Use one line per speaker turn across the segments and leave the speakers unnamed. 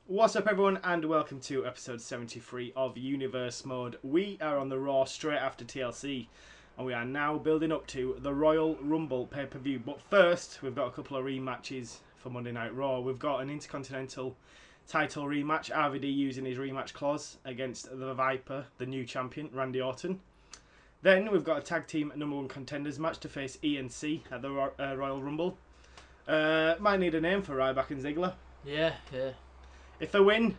What's up everyone and welcome to episode 73 of Universe Mode. We are on the Raw straight after TLC and we are now building up to the Royal Rumble pay-per-view. But first we've got a couple of rematches for Monday Night Raw. We've got an Intercontinental title rematch, RVD using his rematch clause against the Viper, the new champion, Randy Orton. Then we've got a tag team #1 contenders match to face ENC at the Royal Rumble. Might need a name for Ryback and Ziggler.
Yeah.
If they win,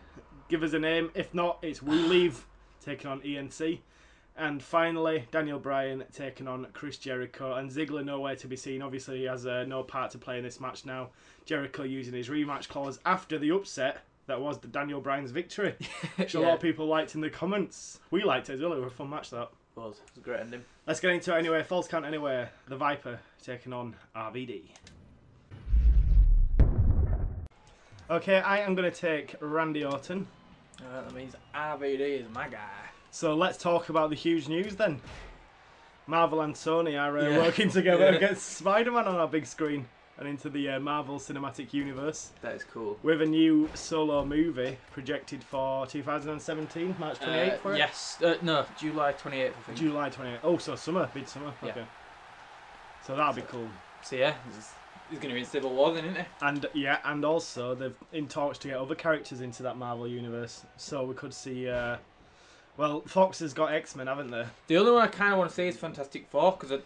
give us a name. If not, it's We Leave taking on ENC. And finally, Daniel Bryan taking on Chris Jericho. And Ziggler nowhere to be seen. Obviously, he has no part to play in this match now. Jericho using his rematch clause after the upset that was the Daniel Bryan's victory. Which a lot of people liked in the comments. We liked it as well. It was a fun match, that.
It was a great ending.
Let's get into it anyway. Falls count anywhere. The Viper taking on RVD. Okay, I am going to take Randy Orton.
That means RVD is my guy.
So let's talk about the huge news then. Marvel and Sony are working together against Spider-Man on our big screen and into the Marvel Cinematic Universe.
That is cool.
With a new solo movie projected for 2017, March 28th for it?
Yes. No, July 28th, I think.
July 28th. Oh, so summer, mid-summer.
Yeah.
Okay. So that'll be cool.
So yeah, he's going to be in Civil War then, isn't he?
And yeah, and also they've in talks to get other characters into that Marvel universe. So we could see. Well, Fox has got X-Men, haven't they?
The only one I kind of want to say is Fantastic Four because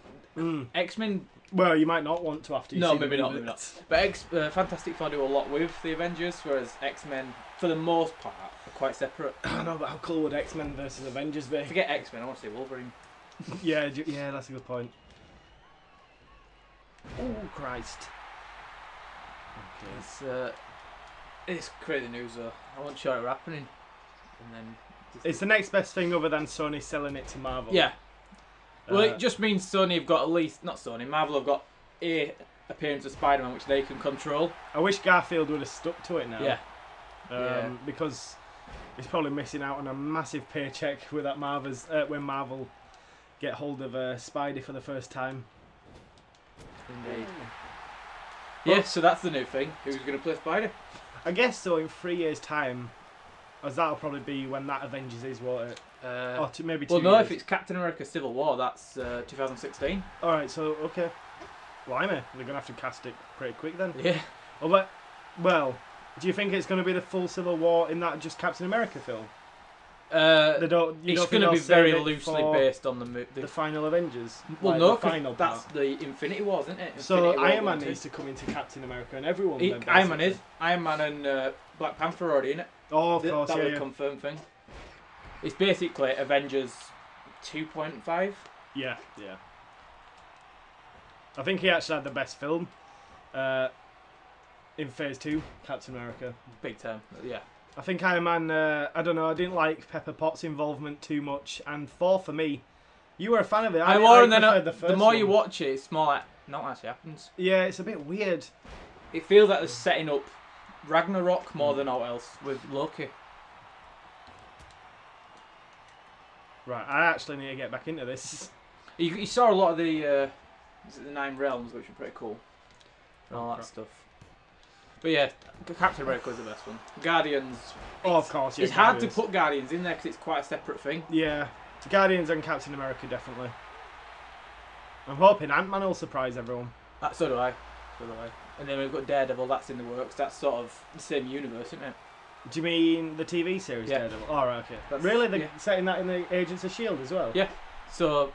X-Men.
Well, you might not want to after you see
maybe not. But Fantastic Four do a lot with the Avengers, whereas X-Men, for the most part, are quite separate.
I know, but how cool would X-Men versus Avengers be?
Forget X-Men, I want to see Wolverine.
yeah, that's a good point. Oh Christ!
Okay. It's crazy news though. I wasn't sure it was happening, and then
it's the next best thing other than Sony selling it to Marvel.
Yeah. Well, it just means Sony have got at least Marvel have got a appearance of Spider-Man which they can control.
I wish Garfield would have stuck to it now.
Yeah.
Because he's probably missing out on a massive paycheck with that when Marvel get hold of Spidey for the first time.
Indeed. Yeah, so that's the new thing. Who's going to play Spider?
I guess so. In 3 years' time, as that'll probably be when that Avengers is, won't it? Or maybe 2 years.
Well, no, if it's Captain America: Civil War, that's 2016.
All right, so okay. Blimey, they're gonna have to cast it pretty quick then.
Yeah.
Well, do you think it's going to be the full Civil War in that just Captain America film?
It's going to be very loosely based on
the final Avengers.
Well,
like
no, that's the Infinity Wars, isn't it?
So Iron Man needs to come into Captain America and everyone.
Iron Man and Black Panther already in it.
Oh, of course,
that was a confirmed thing. It's basically Avengers 2.5.
Yeah. I think he actually had the best film in Phase 2, Captain America.
Big time, yeah.
I think Iron Man, I don't know, I didn't like Pepper Potts' involvement too much. And 4 for me, you were a fan of it.
I preferred the first more one. You watch it, it's more like, not actually happens.
Yeah, it's a bit weird.
It feels like they're setting up Ragnarok more than all else with Loki.
Right, I actually need to get back into this.
You saw a lot of the 9 Realms, which are pretty cool. And all that stuff. But yeah, Captain America is the best one. Guardians.
Oh, of course, yeah.
It's hard to put Guardians in there because it's quite a separate thing.
Yeah, Guardians and Captain America, definitely. I'm hoping Ant-Man will surprise everyone.
So do I. And then we've got Daredevil, that's in the works. That's sort of the same universe, isn't it?
Do you mean the TV series Daredevil? Oh, right, okay. Really? They're setting that in the Agents of S.H.I.E.L.D. as well?
Yeah. So,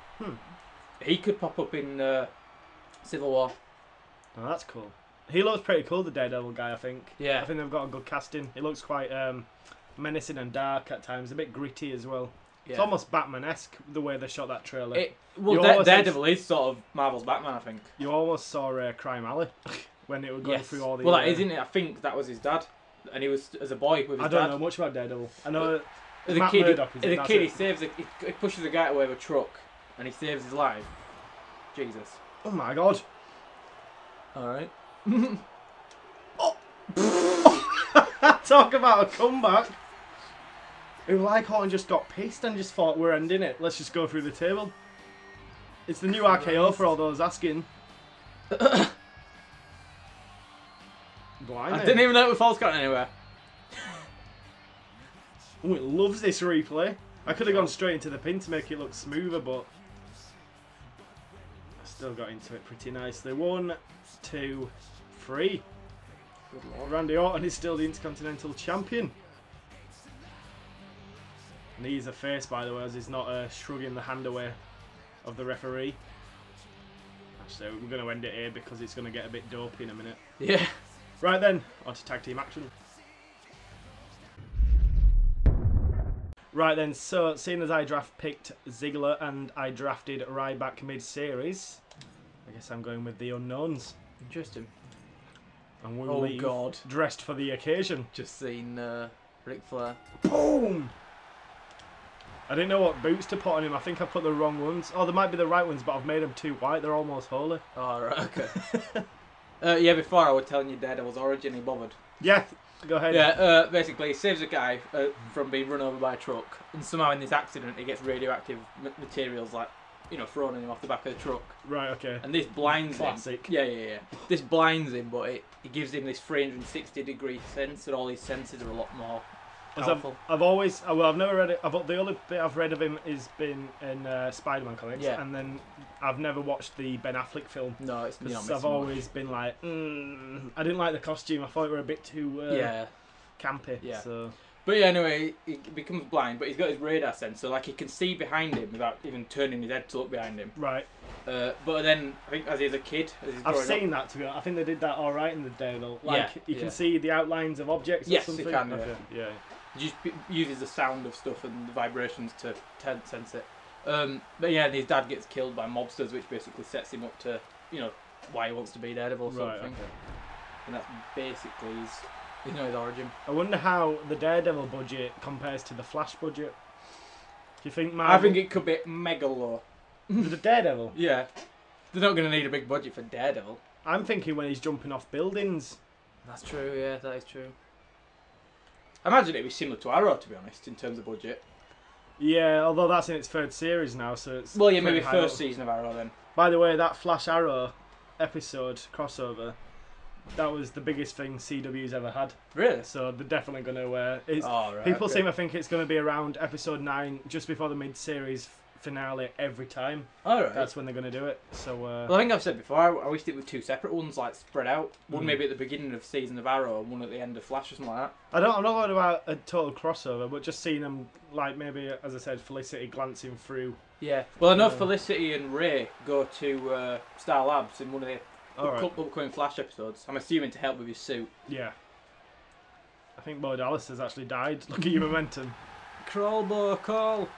he could pop up in Civil War.
Oh, that's cool. He looks pretty cool, the Daredevil guy, I think.
Yeah.
I think they've got a good casting. He looks quite menacing and dark at times, a bit gritty as well. Yeah. It's almost Batman-esque, the way they shot that trailer.
Daredevil is sort of Marvel's Batman, I think.
You almost saw Crime Alley when it was going through all the...
Well, that isn't it? I think that was his dad. And he was, as a boy, with his dad.
I don't know much about Daredevil. I know
the kid, he saves he pushes a guy away with a truck, and he saves his life. Jesus.
Oh my God.
Alright.
Talk about a comeback. Like Horton just got pissed and just thought we're ending it. Let's just go through the table. It's the new RKO for all those asking.
Blimey. I didn't even know it was false count anywhere.
Oh, it loves this replay. I could have gone straight into the pin to make it look smoother, but I still got into it pretty nicely. 1, 2, 3.
Good lord.
Randy Orton is still the Intercontinental Champion. And he's a face, by the way, as he's not shrugging the hand away of the referee. Actually, we're going to end it here because it's going to get a bit dopey in a minute.
Yeah.
Right then, on to tag team action. Right then, so seeing as I picked Ziggler and I drafted Ryback mid-series, I guess I'm going with the unknowns.
Interesting.
And we'll
Oh
leave
god.
dressed for the occasion.
Just seen Ric Flair.
Boom! I didn't know what boots to put on him. I think I put the wrong ones. Oh, there might be the right ones, but I've made them too white. They're almost holy.
Oh, right, okay. Yeah, before I was telling you Daredevil's origin, he bothered.
Yeah, go ahead.
Yeah, basically, he saves a guy from being run over by a truck, and somehow in this accident, he gets radioactive materials, like, you know, thrown at him off the back of the truck.
Right, okay.
And this blinds
Classic.
him. Yeah. This blinds him, but it gives him this 360-degree sense, and all his senses are a lot more powerful.
I've always, well, I've never read it. The only bit I've read of him has been in Spider-Man comics, and then I've never watched the Ben Affleck film.
No, it's not.
I've always been like, I didn't like the costume. I thought it were a bit too campy.
Yeah.
So.
But yeah, anyway, he becomes blind, but he's got his radar sense, so like he can see behind him without even turning his head to look behind him.
Right.
But then I think as he's a kid,
I've seen that, to be honest. I think they did that all right in the Daredevil. Like you can see the outlines of objects.
Yes,
or something.
you can.
Okay. Yeah.
He just uses the sound of stuff and the vibrations to sense it. But yeah, his dad gets killed by mobsters, which basically sets him up to, you know, why he wants to be Daredevil or something.
Okay.
And that's basically his origin.
I wonder how the Daredevil budget compares to the Flash budget. Do you think Marvel...
I think it could be mega low.
The Daredevil?
Yeah. They're not going to need a big budget for Daredevil.
I'm thinking when he's jumping off buildings.
That's true, yeah, that is true. I imagine it'd be similar to Arrow, to be honest, in terms of budget.
Yeah, although that's in its third series now, so it's...
Well, yeah, maybe first season of Arrow then.
By the way, that Flash Arrow episode crossover, that was the biggest thing CW's ever had.
Really?
So they're definitely going to... people seem to think it's going to be around episode 9, just before the mid-series finale every time.
Alright.
That's when they're going to do it. So.
Well, I think I've said before, I wished it were 2 separate ones, like spread out. One maybe at the beginning of season of Arrow, and one at the end of Flash or something like that.
I'm not going about a total crossover, but just seeing them, like maybe, as I said, Felicity glancing through.
Yeah. Well, I know Felicity and Ray go to Star Labs in one of the upcoming Flash episodes. I'm assuming to help with his suit.
Yeah. I think Bo Dallas has actually died. Look at your momentum.
Crawl, Bo, call.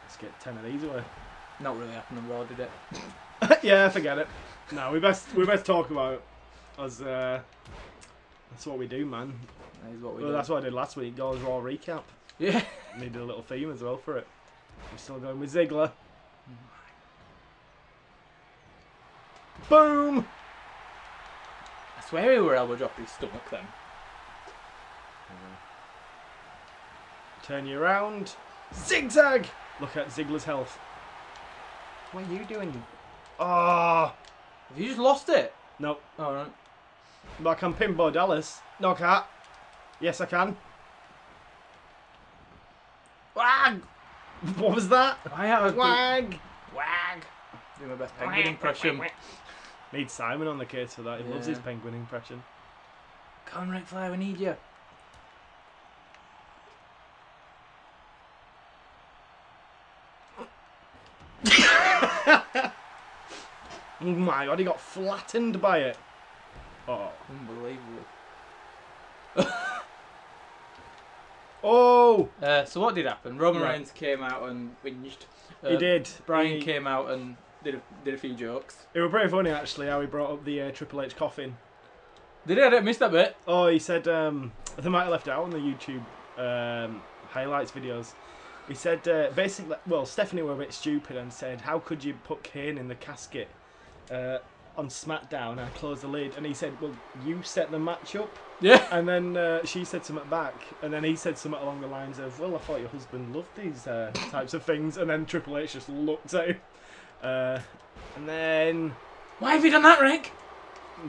Let's get 10 of these away.
Not really happened on Raw, did it?
Yeah, forget it. No, we best talk about it. As that's what we do, man.
That is what we do.
That's what I did last week. Goals Raw recap.
Yeah.
Needed a little theme as well for it. I'm still going with Ziggler. Boom!
I swear he were elbow dropping his stomach then.
Turn you around. Zigzag! Look at Ziggler's health.
What are you doing?
Ah!
Have you just lost it?
Nope.
Alright.
But I can pin Bo Dallas. No, I can't. Yes, I can. Wag! What was that?
I have a
Wag!
Wag! Do my best penguin impression.
Need Simon on the case for that. He loves his penguin impression.
Come on, Ric Flair, we need you.
Oh my god, he got flattened by it. Oh.
Unbelievable.
Oh!
So what did happen? Roman Reigns came out and whinged.
He did.
Brian came out and did a few jokes.
It was pretty funny actually how he brought up the Triple H coffin.
Did he? I didn't miss that bit.
Oh, he said, they might have left it out on the YouTube highlights videos. He said, basically, well, Stephanie were a bit stupid and said, how could you put Kane in the casket on SmackDown and close the lid? And he said, well, you set the match up.
Yeah.
And then she said something back. And then he said something along the lines of, well, I thought your husband loved these types of things. And then Triple H just looked at him. And then...
Why have you done that, Rick?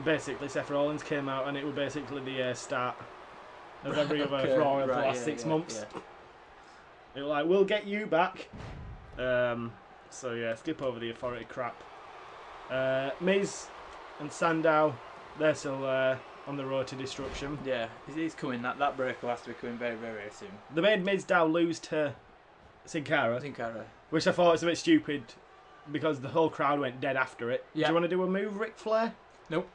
Basically, Seth Rollins came out and it was basically the start as every other Raw of the last 6 months.
Yeah.
They were like, we'll get you back. So yeah, skip over the authority crap. Miz and Sandow, they're still on the road to destruction.
Yeah, he's coming. That breaker has to be coming very, very, very soon.
They made Mizdow lose to Sin Cara, which I thought was a bit stupid because the whole crowd went dead after it.
Yeah.
Do you want to do a move, Ric Flair?
Nope.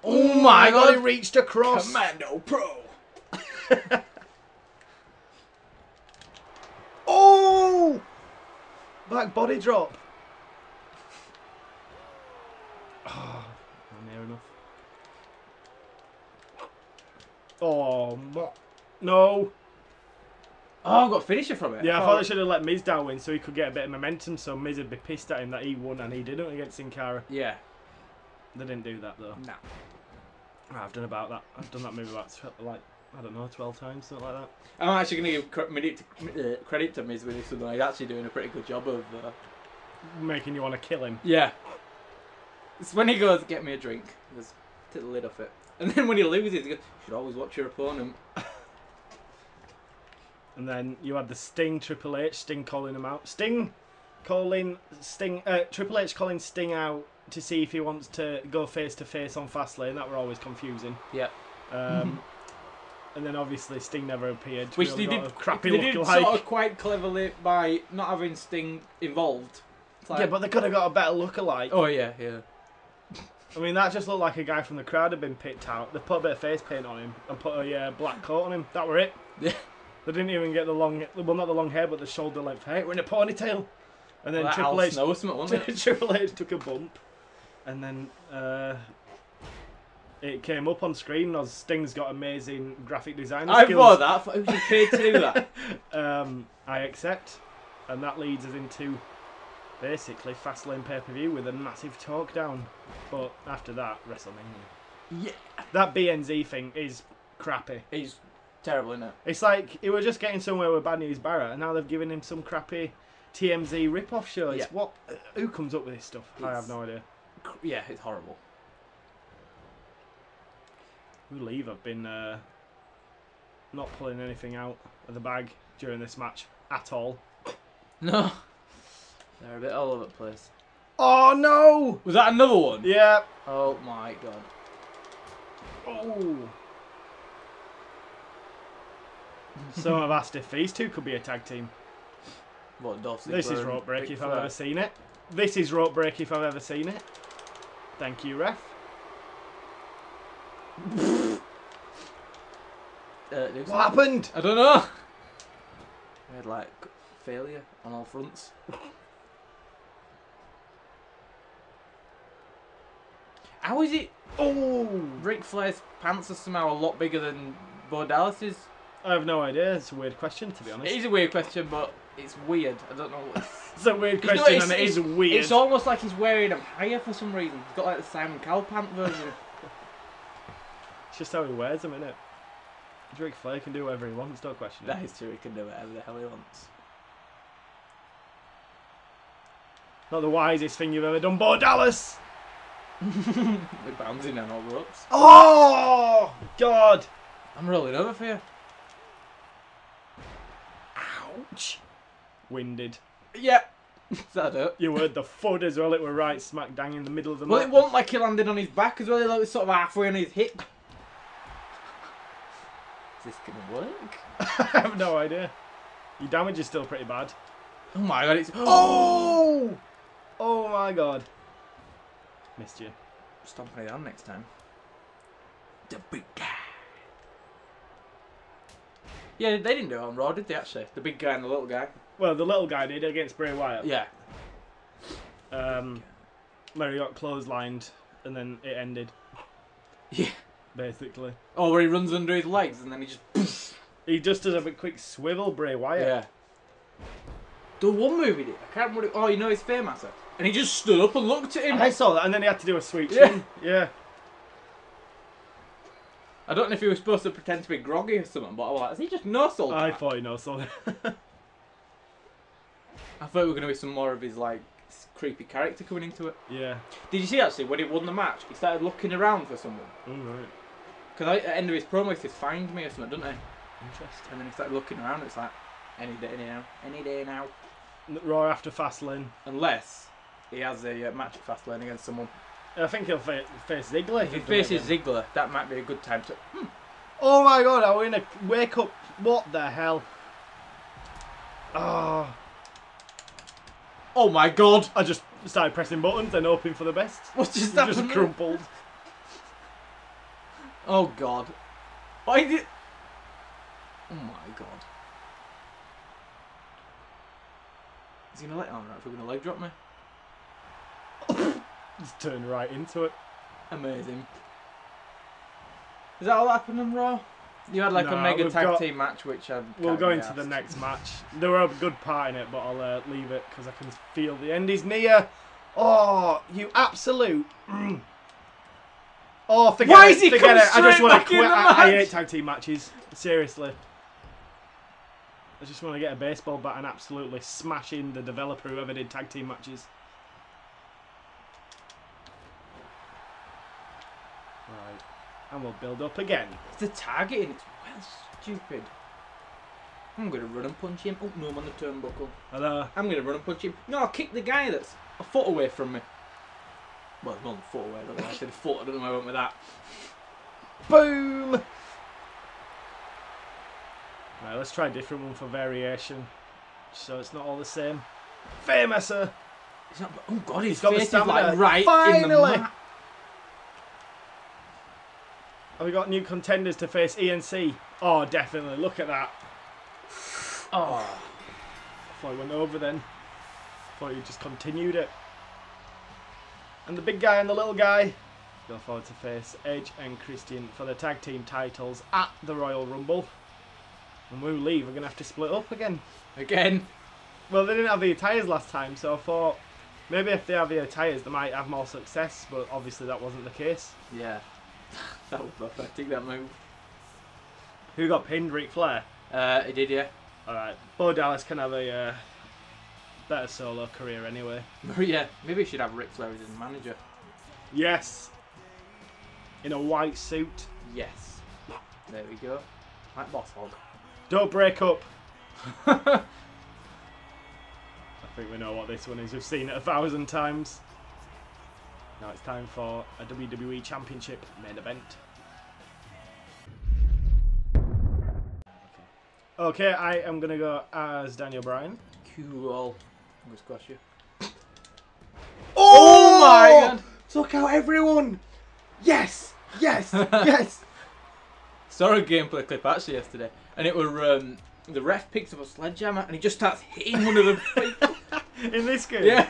Oh my god, he reached across.
Commando Pro.
Oh! Back body drop. Oh, not near enough. Oh, no.
Oh, I got a finisher from it.
Yeah, I thought they should have let Mizdow win so he could get a bit of momentum so Miz would be pissed at him that he won and he didn't against Sin Cara.
Yeah.
They didn't do that though.
No.
I've done about that. I've done that movie about, like, I don't know, 12 times, something like that.
I'm actually going to give credit to Miz with this one. He's actually doing a pretty good job of...
Making you want to kill him.
Yeah. It's when he goes, get me a drink. He goes, take the lid off it. And then when he loses, he goes, you should always watch your opponent.
And then you had the Sting, Triple H, Sting calling him out. Triple H calling Sting out to see if he wants to go face to face on Fastlane. That were always confusing.
Yeah.
And then obviously Sting never appeared.
Which they did,
crappy
they did
look-alike.
sort of quite cleverly by not having Sting involved. Like,
yeah, but they could have got a better look-alike.
oh yeah, yeah.
I mean, that just looked like a guy from the crowd had been picked out. They put a bit of face paint on him and put a black coat on him. That were it.
Yeah.
They didn't even get the long, well, not the long hair, but the shoulder length hair. We're in a ponytail. And then
Well,
Triple
Al
H,
Snow or something, wasn't it?
Triple H took a bump, and then it came up on screen as Sting's got amazing graphic design
I
skills.
thought that. I thought he was paid to do that.
I accept, and that leads us into basically Fastlane pay-per-view with a massive talk down. But after that, WrestleMania.
Yeah.
That BNZ thing is crappy.
He's terrible, isn't it?
It's like he was just getting somewhere with Bad News Barrett, and now they've given him some crappy TMZ rip-off show. It's what? Who comes up with this stuff? I have no idea.
Yeah, it's horrible.
We leave have been not pulling anything out of the bag during this match at all.
No. They're a bit all over the place.
Oh no!
Was that another one?
Yeah.
Oh my god.
Oh. Some have asked if these two could be a tag team.
What, Dolph Ziggler
This is
and
rope break
Ric
if
Flair?
I've ever seen it. This is rope break if I've ever seen it. Thank you, ref. What happened?
I don't know. We had like failure on all fronts. How is it?
Oh!
Ric Flair's pants are somehow a lot bigger than Bo Dallas's.
I have no idea. It's a weird question, to be honest.
It is a weird question, but it's weird. I don't know what
It's a weird question, and it is weird.
It's almost like he's wearing them higher for some reason. He's got like the Simon Cowell pant version.
It's just how he wears them, isn't it? Ric Flair can do whatever he wants, no question.
That is true. He can do whatever the hell he wants.
Not the wisest thing you've ever done, Bo Dallas!
They're bouncing down all ropes.
Oh! God!
I'm rolling over for you.
Ouch! Winded.
Yeah. That hurt.
You heard the thud as well, it were right smack dang in the middle of the
Well,
mat.
it wasn't like he landed on his back as well. He was sort of halfway on his hip. Is this gonna work?
I have no idea. Your damage is still pretty bad.
Oh my god, it's...
Oh! Oh my god. Missed you.
Stomping it on next time. The big guy. Yeah, they didn't do it on Raw, did they, actually? The big guy and the little guy.
Well, the little guy did against Bray Wyatt.
Yeah.
Where he got clotheslined and then it ended.
Yeah.
Basically.
Oh, where he runs under his legs and then he just...
He just does a bit quick swivel, Bray Wyatt.
Yeah. The one move he did, I can't remember. Oh, you know his Fairmaster? And he just stood up and looked at him.
I saw that, and then he had to do a sweet
Yeah.
chin. Yeah.
I don't know if he was supposed to pretend to be groggy or something, but I was like, is he just no-sold?
I thought he knows something.
I thought we were going to be some more of his, like, creepy character coming into it.
Yeah.
Did you see, actually, when he won the match, he started looking around for someone?
All right.
Because at the end of his promo, he says, "Find me" or something, doesn't he?
Interesting.
And then he started looking around. It's like any day now, any day now.
Raw after Fastlane.
Unless he has a match at Fastlane against someone.
I think he'll face Ziggler.
If he faces Ziggler, that might be a good time to.
Oh my god, are we in a wake up? What the hell? Oh.
Oh my god!
I just started pressing buttons and hoping for the best.
What's just happened?
Just crumpled.
Oh god. Why did... Oh my god. Is he gonna let... Oh, right, if we're gonna leg drop me.
Just turn right into it.
Amazing. Is that all that happened on Raw? You had like a mega tag team match, which
we'll go into the next match. There were a good part in it, but I'll leave it because I can feel the end is near. Oh, you absolute! Oh, forget
Why
it.
is he
Forget it. I just want to
straight
quit.
back in the
I
match?
hate tag team matches. Seriously. I just want to get a baseball bat and absolutely smash in the developer who ever did tag team matches. Right. And we'll build up again.
It's the targeting. It's well stupid. I'm going to run and punch him. Oh, no, I'm on the turnbuckle.
Hello.
I'm going to run and punch him. No, I'll kick the guy that's a foot away from me. Well, not a foot away. I don't know why I said a foot. I don't know why I went with that.
Boom! Right, let's try a different one for variation. So it's not all the same. Famouser!
It's not, oh god, his
got the
face is
stamina.
like right in the
Finally!
map.
Have we got new contenders to face ENC? Oh, definitely. Look at that. Oh. I thought it went over then. Thought you just continued it. And the big guy and the little guy go forward to face Edge and Christian for the tag team titles at the Royal Rumble. And when we leave, we're going to have to split up again.
Again.
Well, they didn't have the attires last time, so I thought maybe if they have the attires, they might have more success, but obviously that wasn't the case.
Yeah. That was pathetic, that move.
Who got pinned? Ric Flair?
He did, yeah.
Alright. Bo Dallas can have a better solo career anyway.
Yeah, maybe he should have Ric Flair as his manager.
Yes! In a white suit.
Yes. There we go. Like Boss Hog.
Don't break up! I think we know what this one is. We've seen it 1,000 times. Now it's time for a WWE Championship main event. Okay, I am going to go as Daniel Bryan.
Cool. I'm going to squash you.
Oh
my god!
Took out everyone! Yes! Yes! Yes!
Saw a gameplay clip actually yesterday, and it were the ref picks up a sledgehammer and he just starts hitting one of them.
In this game?
Yeah.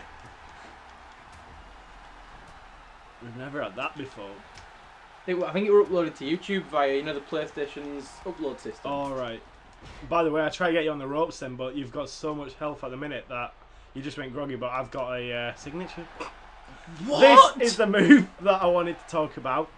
We've never had that before.
I think it were uploaded to YouTube via the PlayStation's upload system.
All right. By the way, I try to get you on the ropes then, but you've got so much health at the minute that you just went groggy. But I've got a signature.
What?
This is the move that I wanted to talk about.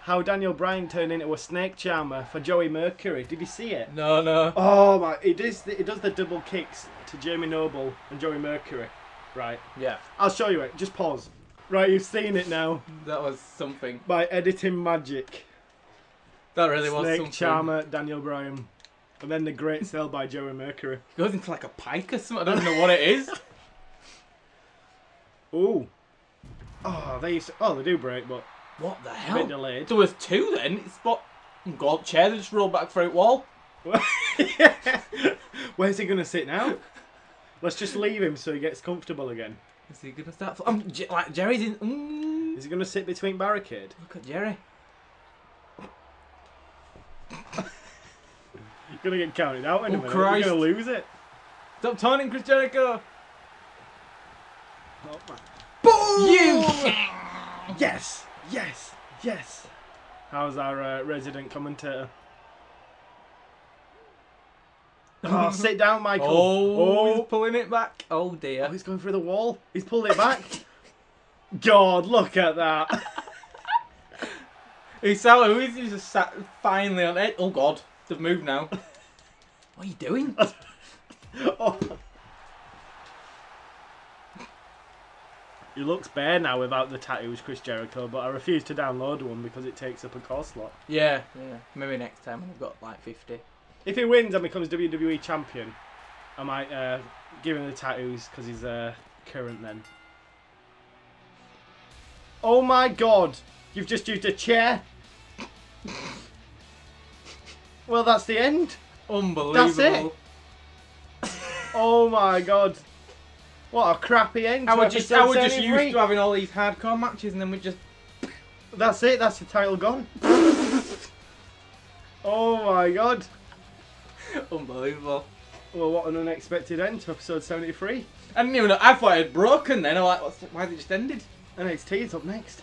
How Daniel Bryan turned into a snake charmer for Joey Mercury. Did you see it?
No, no.
Oh my! It does the double kicks to Jamie Noble and Joey Mercury. Right.
Yeah.
I'll show you it. Just pause. Right, you've seen it now.
That was something.
By editing magic.
That really was
Snake
something.
charmer Daniel Bryan. And then the great sell by Joey Mercury.
He goes into like a pike or something. I don't know what it is.
Ooh. Oh, they do break, but
What the
a
hell?
bit delayed.
There was two then. It's what? God, chair that just rolled back through the wall.
Where's he going to sit now? Let's just leave him so he gets comfortable again.
Is he gonna start? Like Jerry's in.
Is he going to sit between barricade?
Look at Jerry.
You're going to get counted out in a minute.
Christ.
You're going to lose it.
Stop taunting Chris Jericho.
Oh, boom!
You.
Yes! Yes! Yes! How's our resident commentator? Oh, sit down, Michael.
Oh, he's pulling it back. Oh dear.
Oh, he's going through the wall. He's pulled it back. God, look at that.
He's just sat finally on it. Oh God, they've moved now. What are you doing?
Oh. He looks bare now without the tattoos, Chris Jericho, but I refuse to download one because it takes up a core slot.
Yeah. Maybe next time when I've got like 50.
If he wins and becomes WWE champion, I might give him the tattoos because he's current then. Oh my god! You've just used a chair! Well, that's the end.
Unbelievable.
That's it. Oh my god. What a crappy end.
I would just used to having all these hardcore matches and then we just...
That's it, that's the title gone. Oh my god.
Unbelievable.
Well, what an unexpected end to episode 73.
I didn't even know, I thought it had broken then. I'm like, why has it just ended?
NXT is up next.